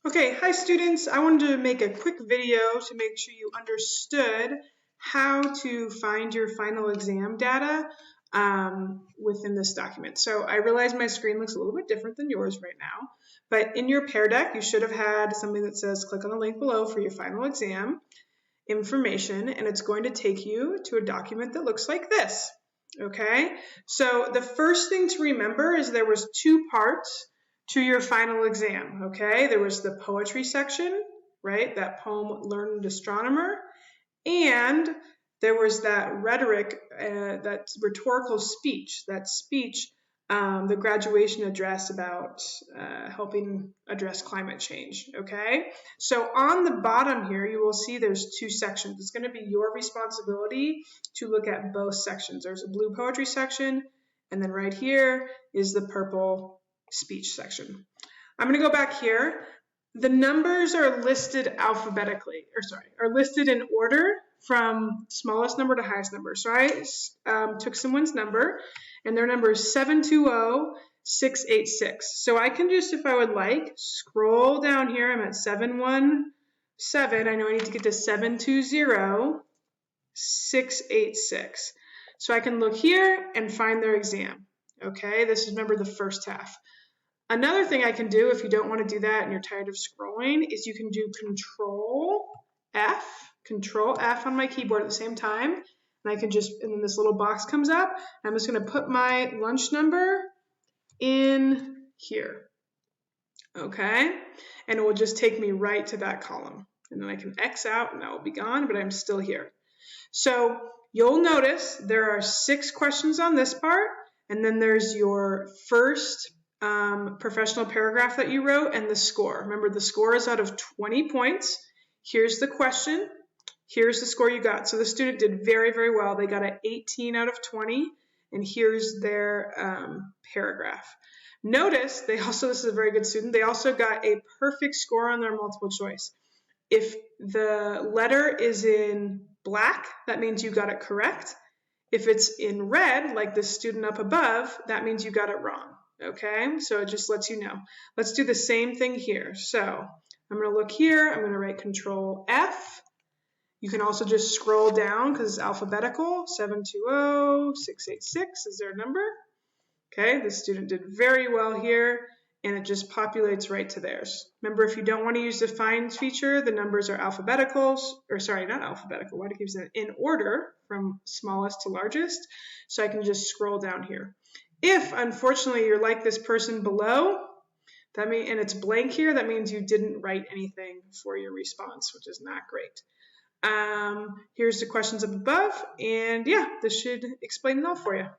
Okay, hi students. I wanted to make a quick video to make sure you understood how to find your final exam data within this document. So I realize my screen looks a little bit different than yours right now, but in your Pear Deck, you should have had something that says click on the link below for your final exam information, and it's going to take you to a document that looks like this. Okay, so the first thing to remember is there was two parts to your final exam. Okay, there was the poetry section, right? That poem, Learned Astronomer, and there was that rhetoric, that rhetorical speech, the graduation address about helping address climate change, okay? So on the bottom here, you will see there's two sections. It's going to be your responsibility to look at both sections. There's a blue poetry section, and then right here is the purple speech section. I'm going to go back here. The numbers are listed alphabetically, are listed in order from smallest number to highest number. So I took someone's number, and their number is 720686. So I can just, if I would like, scroll down here. I'm at 717. I know I need to get to 720686. So I can look here and find their exam. Okay, this is, remember, the first half. Another thing I can do if you don't want to do that and you're tired of scrolling is you can do Control F on my keyboard at the same time. And I can just, and then this little box comes up. I'm just going to put my lunch number in here. Okay. And it will just take me right to that column. And then I can X out and that will be gone, but I'm still here. So you'll notice there are 6 questions on this part. And then there's your first professional paragraph that you wrote and the score. Remember, the score is out of 20 points. Here's the question. Here's the score you got. So the student did very, very well. They got an 18 out of 20. And here's their paragraph. Notice they also, this is a very good student, they also got a perfect score on their multiple choice. If the letter is in black, that means you got it correct. If it's in red, like the student up above, that means you got it wrong. Okay, so it just lets you know. Let's do the same thing here. So I'm going to look here. I'm going to write Control F. You can also just scroll down because it's alphabetical. 720686 is their number. Okay, the student did very well here, and it just populates right to theirs. Remember, if you don't want to use the find feature, the numbers are alphabetical, or sorry, not alphabetical. Why do I keep saying in order from smallest to largest? So I can just scroll down here. If, unfortunately, you're like this person below, and it's blank here, that means you didn't write anything for your response, which is not great. Here's the questions up above, and yeah, this should explain it all for you.